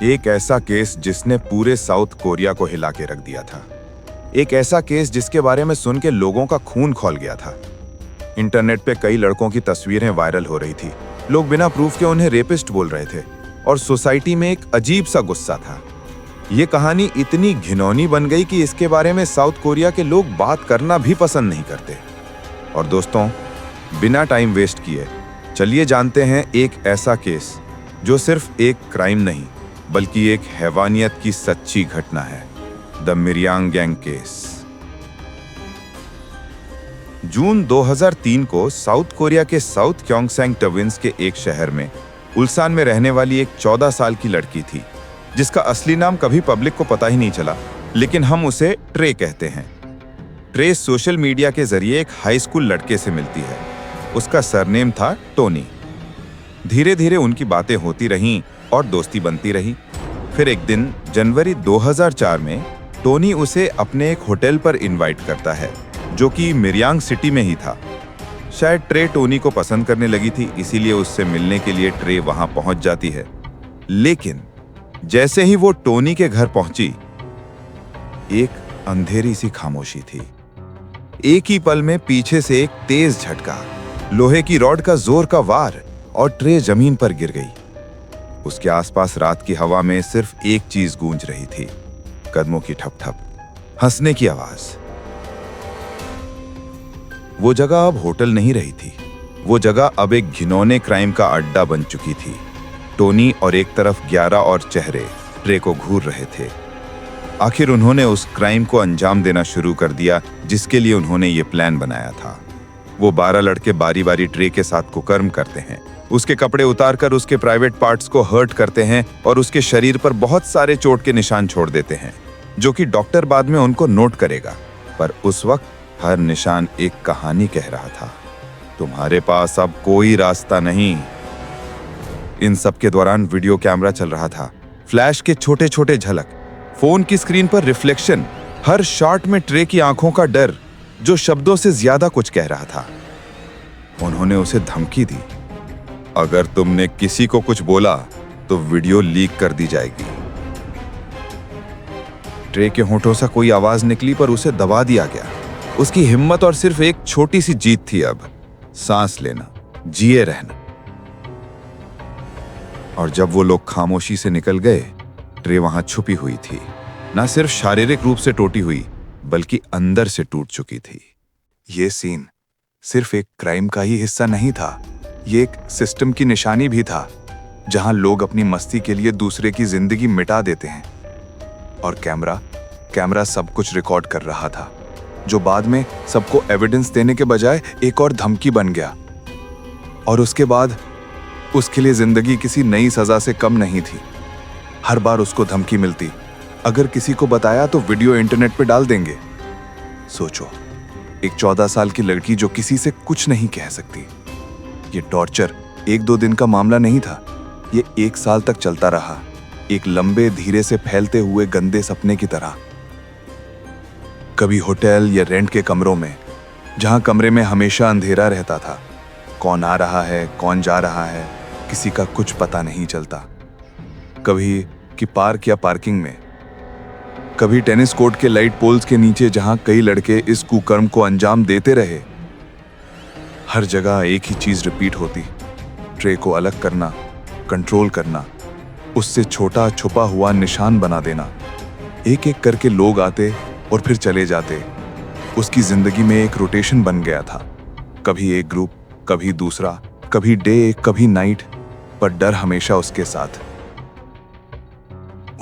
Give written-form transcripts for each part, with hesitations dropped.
एक ऐसा केस जिसने पूरे साउथ कोरिया को हिला के रख दिया था। एक ऐसा केस जिसके बारे में सुन के लोगों का खून खौल गया था। इंटरनेट पे कई लड़कों की तस्वीरें वायरल हो रही थी। लोग बिना प्रूफ के उन्हें रेपिस्ट बोल रहे थे और सोसाइटी में एक अजीब सा गुस्सा था। ये कहानी इतनी घिनौनी बन गई कि इसके बारे में साउथ कोरिया के लोग बात करना भी पसंद नहीं करते। और दोस्तों, बिना टाइम वेस्ट किए चलिए जानते हैं एक ऐसा केस जो सिर्फ एक क्राइम नहीं बल्कि एक हैवानियत की सच्ची घटना है, द मिरयांग गैंग केस। जून 2003 को साउथ कोरिया के साउथ क्योंगसैंग प्रोविंस के एक शहर में उल्सान में रहने वाली एक 14 साल की लड़की थी, जिसका असली नाम कभी पब्लिक को पता ही नहीं चला, लेकिन हम उसे ट्रे कहते हैं। ट्रे सोशल मीडिया के जरिए एक हाई स्कूल लड़के से मिलती है। उसका सरनेम था टोनी। धीरे धीरे उनकी बातें होती रहीं और दोस्ती बनती रही। फिर एक दिन जनवरी 2004 में टोनी उसे अपने एक होटल पर इनवाइट करता है, जो कि मिरयांग सिटी में ही था। शायद ट्रे टोनी को पसंद करने लगी थी, इसीलिए उससे मिलने के लिए ट्रे वहां पहुंच जाती है। लेकिन जैसे ही वो टोनी के घर पहुंची, एक अंधेरी सी खामोशी थी। एक ही पल में पीछे से एक तेज झटका, लोहे की रॉड का जोर का वार और ट्रे जमीन पर गिर गई। उसके आसपास रात की हवा में सिर्फ एक चीज गूंज रही थी, कदमों की ठप-ठप, हंसने की आवाज। वो जगह अब होटल नहीं रही थी। वो जगह अब एक घिनौने क्राइम का अड्डा बन चुकी थी। टोनी और एक तरफ 11 और चेहरे ट्रे को घूर रहे थे। आखिर उन्होंने उस क्राइम को अंजाम देना शुरू कर दिया जिसके लिए उन्होंने ये प्लान बनाया था। वो 12 लड़के बारी बारी ट्रे के साथ कुकर्म करते हैं, उसके कपड़े उतारकर उसके प्राइवेट पार्ट्स को हर्ट करते हैं और उसके शरीर पर बहुत सारे चोट के निशान छोड़ देते हैं, जो कि डॉक्टर बाद में उनको नोट करेगा। पर उस वक्त हर निशान एक कहानी कह रहा था, तुम्हारे पास अब कोई रास्ता नहीं। इन सब के दौरान वीडियो कैमरा चल रहा था। फ्लैश के छोटे छोटे झलक, फोन की स्क्रीन पर रिफ्लेक्शन, हर शॉट में ट्रे की आंखों का डर जो शब्दों से ज्यादा कुछ कह रहा था। उन्होंने उसे धमकी दी, अगर तुमने किसी को कुछ बोला तो वीडियो लीक कर दी जाएगी। ट्रे के होठों से कोई आवाज निकली पर उसे दबा दिया गया। उसकी हिम्मत और सिर्फ एक छोटी सी जीत थी, अब सांस लेना, जिए रहना। और जब वो लोग खामोशी से निकल गए, ट्रे वहां छुपी हुई थी, ना सिर्फ शारीरिक रूप से टूटी हुई बल्कि अंदर से टूट चुकी थी। ये सीन सिर्फ एक क्राइम का ही हिस्सा नहीं था, ये एक सिस्टम की निशानी भी था, जहां लोग अपनी मस्ती के लिए दूसरे की जिंदगी मिटा देते हैं। और कैमरा सब कुछ रिकॉर्ड कर रहा था, जो बाद में सबको एविडेंस देने के बजाय एक और धमकी बन गया। और उसके बाद उसके लिए जिंदगी किसी नई सजा से कम नहीं थी। हर बार उसको धमकी मिलती, अगर किसी को बताया तो वीडियो इंटरनेट पे डाल देंगे। सोचो, एक 14 साल की लड़की जो किसी से कुछ नहीं कह सकती। ये टॉर्चर 1-2 दिन का मामला नहीं था, ये 1 साल तक चलता रहा, एक लंबे धीरे से फैलते हुए गंदे सपने की तरह। कभी होटल या रेंट के कमरों में, जहां कमरे में हमेशा अंधेरा रहता था, कौन आ रहा है कौन जा रहा है किसी का कुछ पता नहीं चलता। कभी कि पार्क या पार्किंग में, कभी टेनिस कोर्ट के लाइट पोल्स के नीचे, जहां कई लड़के इस कुकर्म को अंजाम देते रहे। हर जगह एक ही चीज रिपीट होती, ट्रे को अलग करना, कंट्रोल करना, उससे छोटा छुपा हुआ निशान बना देना। एक एक करके लोग आते और फिर चले जाते। उसकी जिंदगी में एक रोटेशन बन गया था, कभी एक ग्रुप, कभी दूसरा, कभी डे, कभी नाइट, पर डर हमेशा उसके साथ।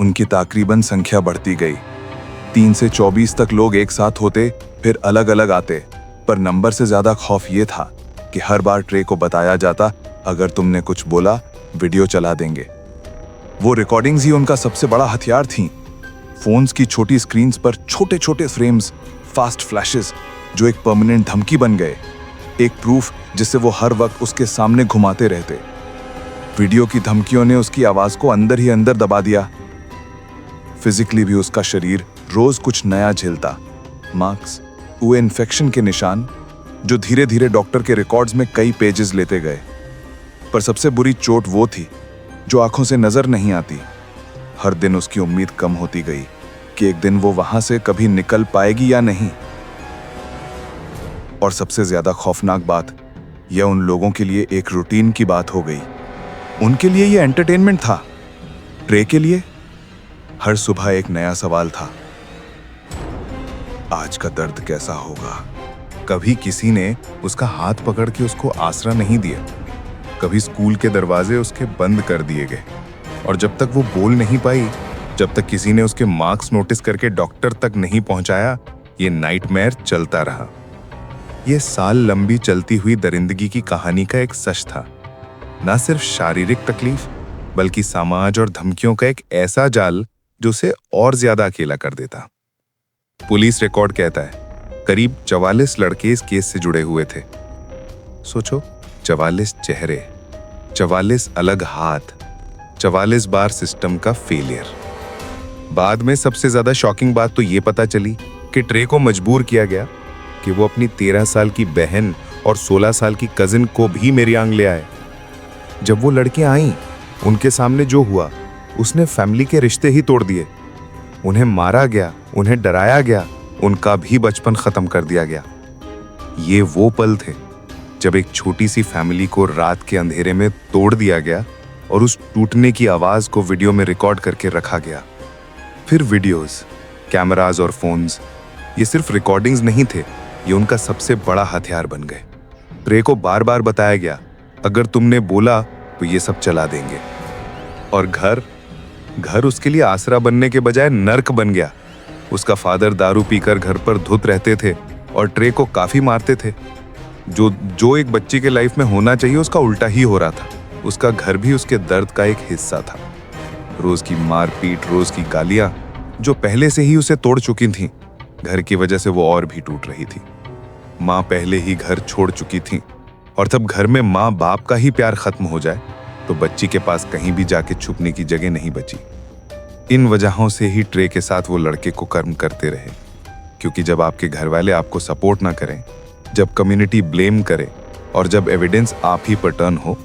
उनकी तकरीबन संख्या बढ़ती गई। 3 से 24 तक लोग एक साथ होते, फिर अलग अलग आते, पर नंबर से ज्यादा खौफ ये था कि हर बार ट्रे को बताया जाता, अगर तुमने कुछ बोला वीडियो चला देंगे। वो रिकॉर्डिंग्स ही उनका सबसे बड़ा हथियार थीं। फोन्स की छोटी स्क्रीन्स पर छोटे छोटे फ्रेम्स, फास्ट फ्लैशेस, जो एक परमानेंट धमकी बन गए, एक प्रूफ जिसे वो हर वक्त उसके सामने घुमाते रहते। वीडियो की धमकियों ने उसकी आवाज को अंदर ही अंदर दबा दिया। फिजिकली भी उसका शरीर रोज कुछ नया झेलता। मार्क्स, हुए इन्फेक्शन के निशान, जो धीरे धीरे डॉक्टर के रिकॉर्ड्स में कई पेजेस लेते गए। पर सबसे बुरी चोट वो थी जो आंखों से नजर नहीं आती। हर दिन उसकी उम्मीद कम होती गई कि एक दिन वो वहां से कभी निकल पाएगी या नहीं। और सबसे ज्यादा खौफनाक बात, यह उन लोगों के लिए एक रूटीन की बात हो गई। उनके लिए यह एंटरटेनमेंट था। ट्रे के लिए हर सुबह एक नया सवाल था, आज का दर्द कैसा होगा। कभी किसी ने उसका हाथ पकड़ के उसको आसरा नहीं दिया, कभी स्कूल के दरवाजे उसके बंद कर दिए गए, और जब तक वो बोल नहीं पाई, जब तक किसी ने उसके मार्क्स नोटिस करके डॉक्टर तक नहीं पहुंचाया, ये नाइटमेयर चलता रहा। ये साल लंबी चलती हुई दरिंदगी की कहानी का एक सच था। ना सिर्फ शारीरिक तकलीफ, बल्कि समाज और धमकियों का एक ऐसा जाल जो उसे और ज्यादा अकेला कर देता। पुलिस रिकॉर्ड कहता है करीब 44 लड़के इस केस से जुड़े हुए थे। सोचो, 44 चेहरे, 44 अलग हाथ, 44 बार सिस्टम का फेलियर। बाद में सबसे ज्यादा शॉकिंग बात तो ये पता चली कि ट्रे को मजबूर किया गया कि वो अपनी 13 साल की बहन और 16 साल की कजिन को भी मेरियांग ले आए। जब वो लड़कियां आईं, उनके सामने जो हुआ, उसने फैमिली के रिश्ते ही तोड़ दिए। उन्हें मारा गया, उन्हें डराया गया, उनका भी बचपन खत्म कर दिया गया। ये वो पल थे जब एक छोटी सी फैमिली को रात के अंधेरे में तोड़ दिया गया और उस टूटने की आवाज को वीडियो में रिकॉर्ड करके रखा गया। फिर वीडियोस, कैमरास और फोन्स, ये सिर्फ रिकॉर्डिंग्स नहीं थे, ये उनका सबसे बड़ा हथियार बन गए। ट्रे को बार बार बताया गया, अगर तुमने बोला तो ये सब चला देंगे। और घर उसके लिए आसरा बनने के बजाय नर्क बन गया। उसका फादर दारू पीकर घर पर धुत रहते थे और ट्रे को काफी मारते थे। जो एक बच्ची के लाइफ में होना चाहिए उसका उल्टा ही हो रहा था। उसका घर भी उसके दर्द का एक हिस्सा था। रोज की मारपीट, रोज की गालियां, जो पहले से ही उसे तोड़ चुकी थीं, घर की वजह से वो और भी टूट रही थी। माँ पहले ही घर छोड़ चुकी थी, और तब घर में माँ बाप का ही प्यार खत्म हो जाए तो बच्ची के पास कहीं भी जाके छुपने की जगह नहीं बची। इन वजहों से ही ट्रे के साथ वो लड़के को कर्म करते रहे, क्योंकि जब आपके घर वाले आपको सपोर्ट ना करें, जब कम्युनिटी ब्लेम करे और जब एविडेंस आप ही पर टर्न हो,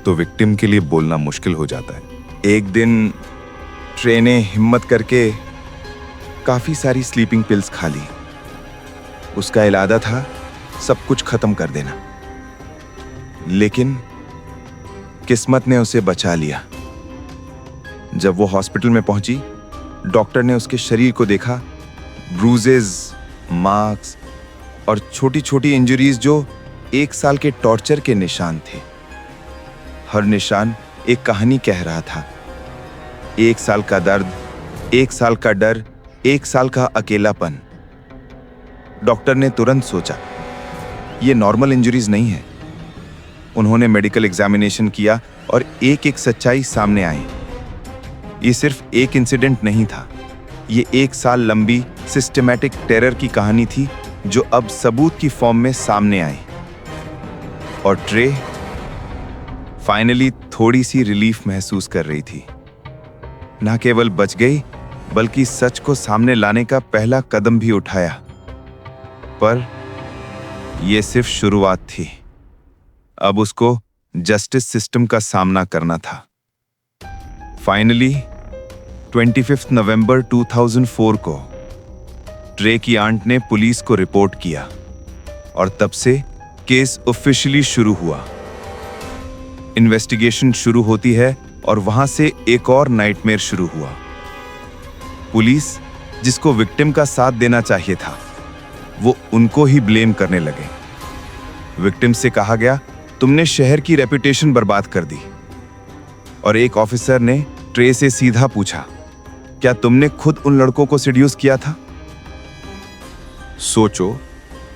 तो विक्टिम के लिए बोलना मुश्किल हो जाता है। एक दिन ट्रे ने हिम्मत करके काफी सारी स्लीपिंग पिल्स खा ली। उसका इरादा था सब कुछ खत्म कर देना, लेकिन किस्मत ने उसे बचा लिया। जब वो हॉस्पिटल में पहुंची, डॉक्टर ने उसके शरीर को देखा, ब्रूजेस, मार्क्स और छोटी छोटी इंजरीज जो 1 साल के टॉर्चर के निशान थे। हर निशान एक कहानी कह रहा था। 1 साल का दर्द, 1 साल का डर, 1 साल का अकेलापन। डॉक्टर ने तुरंत सोचा, ये नॉर्मल इंजरीज नहीं है। उन्होंने मेडिकल एग्जामिनेशन किया और एक एक सच्चाई सामने आई। ये सिर्फ एक इंसिडेंट नहीं था, ये 1 साल लंबी सिस्टमैटिक टेरर की कहानी थी जो अब सबूत की फॉर्म में सामने आई। और ट्रे फाइनली थोड़ी सी रिलीफ महसूस कर रही थी। ना केवल बच गई, बल्कि सच को सामने लाने का पहला कदम भी उठाया। पर यह सिर्फ शुरुआत थी। अब उसको जस्टिस सिस्टम का सामना करना था। फाइनली 25 नवंबर 2004 को ट्रे की आंट ने पुलिस को रिपोर्ट किया और तब से केस ऑफिशियली शुरू हुआ। इन्वेस्टिगेशन शुरू होती है और वहां से एक और नाइटमेयर शुरू हुआ। पुलिस, जिसको विक्टिम का साथ देना चाहिए था, वो उनको ही ब्लेम करने लगे। विक्टिम से कहा गया, तुमने शहर की रेपुटेशन बर्बाद कर दी। और एक ऑफिसर ने ट्रे से सीधा पूछा, क्या तुमने खुद उन लड़कों को सेड्यूस किया था? सोचो,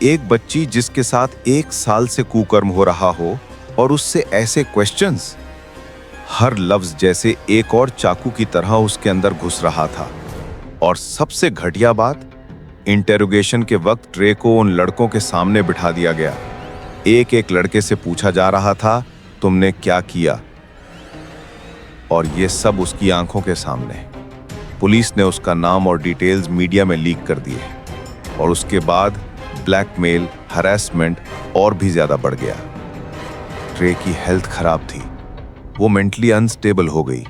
एक बच्ची जिसके साथ 1 साल से कुकर्म हो रहा हो और उससे ऐसे क्वेश्चंस, हर लफ्ज जैसे एक और चाकू की तरह उसके अंदर घुस रहा था। और सबसे घटिया बात, इंटेरोगेशन के वक्त ट्रे को उन लड़कों के सामने बिठा दिया गया। एक एक लड़के से पूछा जा रहा था, तुमने क्या किया? और ये सब उसकी आंखों के सामने। पुलिस ने उसका नाम और डिटेल्स मीडिया में लीक कर दिए और उसके बाद ब्लैकमेल, हरासमेंट और भी ज्यादा बढ़ गया। ट्रे की हेल्थ खराब थी, वो मेंटली अनस्टेबल हो गई।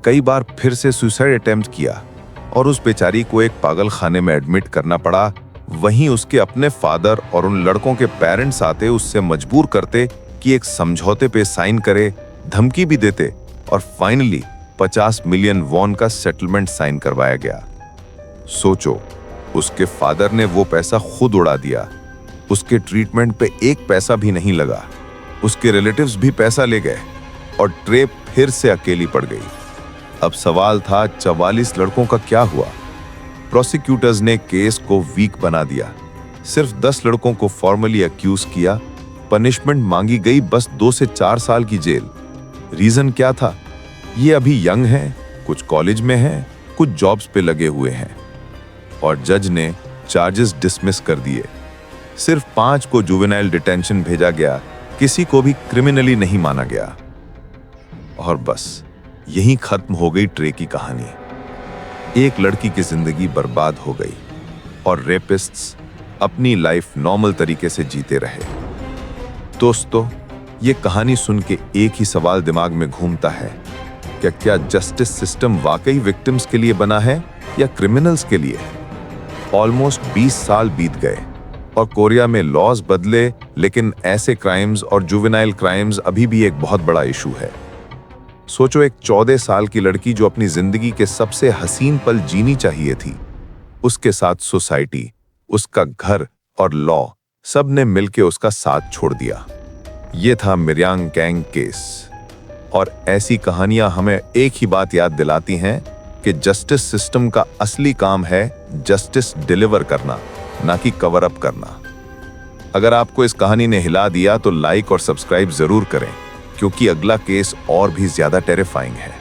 कई बार फिर से सुसाइड अटेम्प्ट किया और उस बेचारी को एक पागल खाने में एडमिट करना पड़ा। वहीं उसके अपने फादर और उन लड़कों के पेरेंट्स आते, उससे मजबूर करते कि एक समझौते पे साइन करे, धमकी भी देते और फाइनली 50 मिलियन वॉन का सेटलमेंट साइन करवाया गया। सोचो, उसके फादर ने वो पैसा खुद उड़ा दिया। उसके ट्रीटमेंट पे एक पैसा भी नहीं लगा। उसके रिलेटिव्स भी पैसा ले गए और ट्रे फिर से अकेली पड़ गई। अब सवाल था 44 लड़कों का क्या हुआ। प्रोसिक्यूटर्स ने केस को वीक बना दिया। सिर्फ 10 लड़कों को फॉर्मली अक्यूज किया। पनिशमेंट मांगी गई बस 2 से 4 साल की जेल। रीजन क्या था? ये अभी यंग हैं, कुछ कॉलेज में हैं, कुछ जॉब्स पे लगे हुए हैं। और जज ने चार्जेस डिसमिस कर दिए। सिर्फ 5 को जुवेनाइल डिटेंशन भेजा गया, किसी को भी क्रिमिनली नहीं माना गया। और बस यहीं खत्म हो गई ट्रे की कहानी। एक लड़की की जिंदगी बर्बाद हो गई और रेपिस्ट्स अपनी लाइफ नॉर्मल तरीके से जीते रहे। दोस्तों, ये कहानी सुन के एक ही सवाल दिमाग में घूमता है, क्या जस्टिस सिस्टम वाकई विक्टिम्स के लिए बना है या क्रिमिनल्स के लिए? ऑलमोस्ट 20 साल बीत गए और कोरिया में लॉज बदले, लेकिन ऐसे क्राइम्स और जुवेनाइल क्राइम्स अभी भी एक बहुत बड़ा इशू है। सोचो, एक 14 साल की लड़की जो अपनी जिंदगी के सबसे हसीन पल जीनी चाहिए थी, उसके साथ सोसाइटी, उसका घर और लॉ सब ने मिलकर उसका साथ छोड़ दिया। ये था मिरयांग कैंग केस। और ऐसी कहानियां हमें एक ही बात याद दिलाती हैं कि जस्टिस सिस्टम का असली काम है जस्टिस डिलीवर करना, ना कि कवर अप करना। अगर आपको इस कहानी ने हिला दिया तो लाइक और सब्सक्राइब जरूर करें, क्योंकि अगला केस और भी ज्यादा टेरिफाइंग है।